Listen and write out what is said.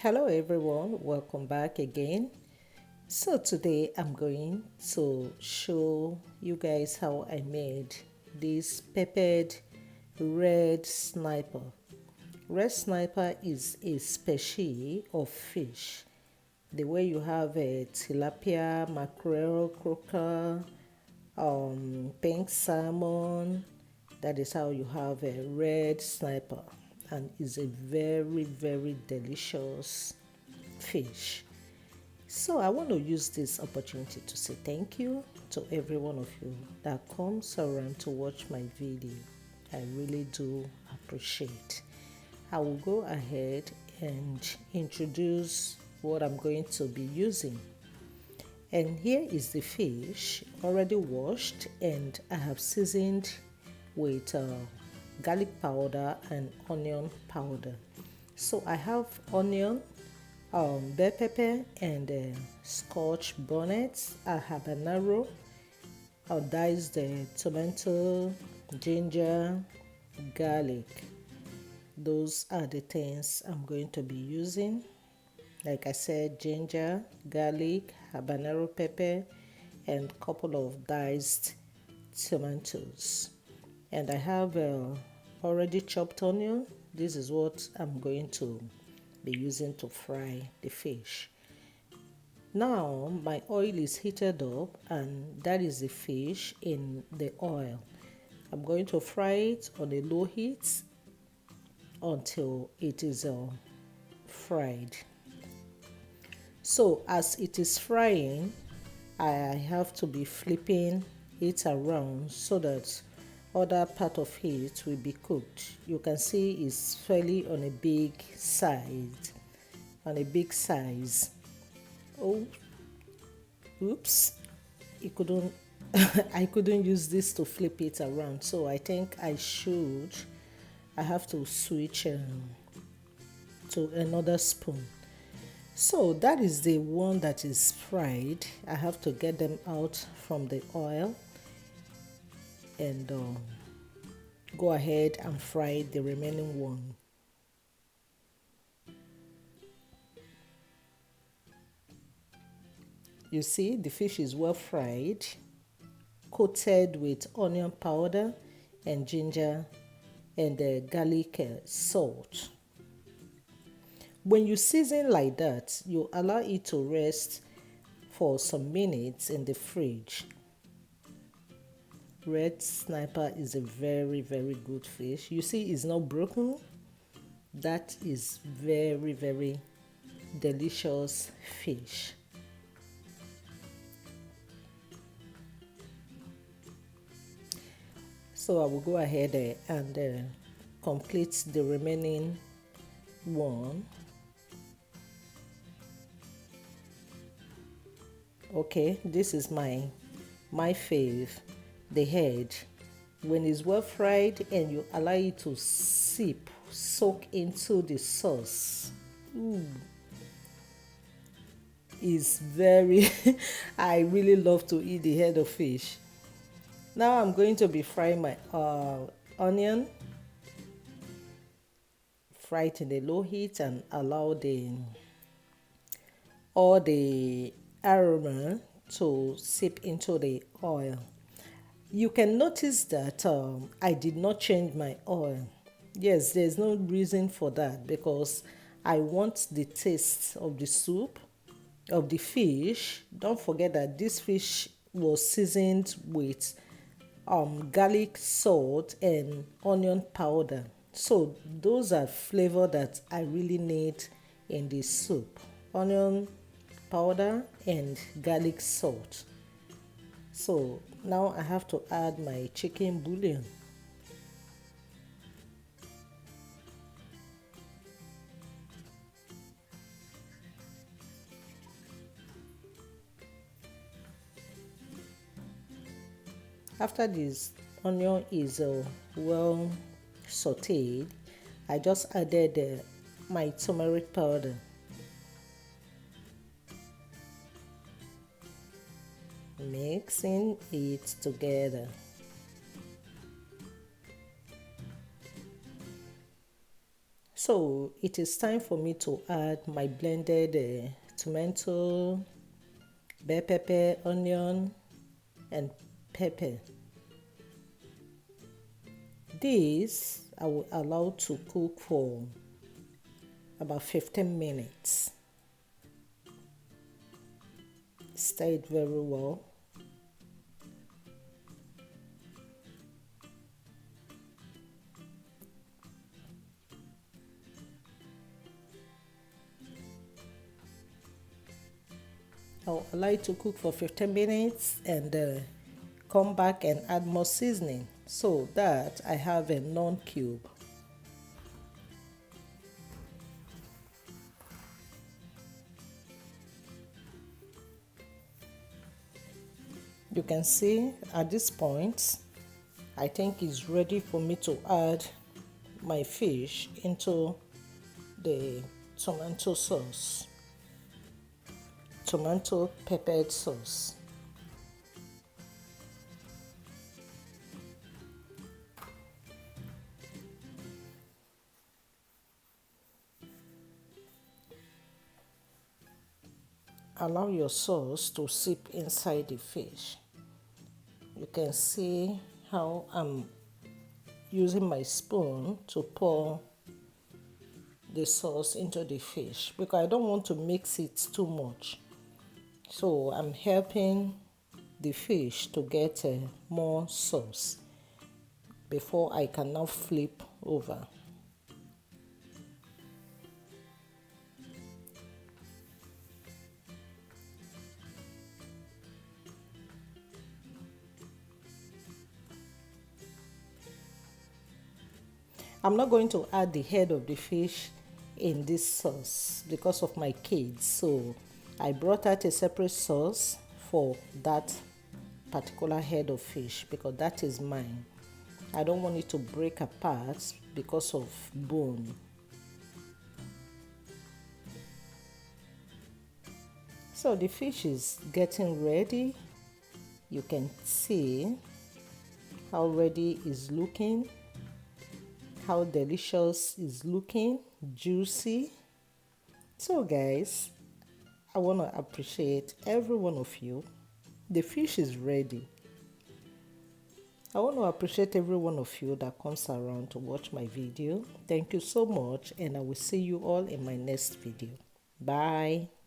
Hello everyone, welcome back again. So today I'm going to show you guys how I made this peppered red sniper. Red sniper is a species of fish. The way you have a tilapia, mackerel, croaker, pink salmon, that is how you have a red sniper, and is a very very delicious fish. So I want to use this opportunity to say thank you to every one of you that comes around to watch my video. I really do appreciate. I will go ahead and introduce what I'm going to be using. And here is the fish already washed, and I have seasoned with garlic powder and onion powder. So I have onion, bell pepper, and scotch bonnet, a habanero. I'll dice the tomato, ginger, garlic. Those are the things I'm going to be using. Like I said, ginger, garlic, habanero pepper, and a couple of diced tomatoes. And I have already chopped onion. This is what I'm going to be using to fry the fish. Now my oil is heated up, and that is the fish in the oil. I'm going to fry it on a low heat until it is fried. So as it is frying, I have to be flipping it around so that other part of it will be cooked. You can see it's fairly on a big size. Oh, oops! It couldn't. I couldn't use this to flip it around, so I think I should. I have to switch to another spoon. So that is the one that is fried. I have to get them out from the oil and go ahead and fry the remaining one. You see, the fish is well fried, coated with onion powder and ginger and garlic salt. When you season like that, you allow it to rest for some minutes in the fridge. Red sniper is a very very good fish. You see, it's not broken. That is very very delicious fish. So I will go ahead and complete the remaining one. Okay, this is my fave, the head. When it's well fried and you allow it to soak into the sauce, is very I really love to eat the head of fish. Now I'm going to be frying my onion. Fry it in a low heat and allow all the aroma to seep into the oil. You can notice that I did not change my oil. Yes, there's no reason for that because I want the taste of the soup, of the fish. Don't forget that this fish was seasoned with garlic, salt, and onion powder. So those are flavor that I really need in the soup. Onion powder and garlic salt. So now I have to add my chicken bouillon. After this onion is well sauteed, I just added my turmeric powder. Mixing it together. So it is time for me to add my blended tomato, bell pepper, onion, and pepper. This I will allow to cook for about 15 minutes. Stir it very well. I'll allow it to cook for 15 minutes and come back and add more seasoning so that I have a non-cube. You can see at this point, I think it's ready for me to add my fish into the tomato sauce, tomato peppered sauce. Allow your sauce to seep inside the fish. You can see how I'm using my spoon to pour the sauce into the fish because I don't want to mix it too much. So I'm helping the fish to get more sauce before I can now flip over. I'm not going to add the head of the fish in this sauce because of my kids. So I brought out a separate sauce for that particular head of fish because that is mine. I don't want it to break apart because of bone. So the fish is getting ready. You can see how ready it's looking, how delicious it's looking, juicy. So guys, I want to appreciate every one of you. The fish is ready. I want to appreciate every one of you that comes around to watch my video. Thank you so much, and I will see you all in my next video. Bye.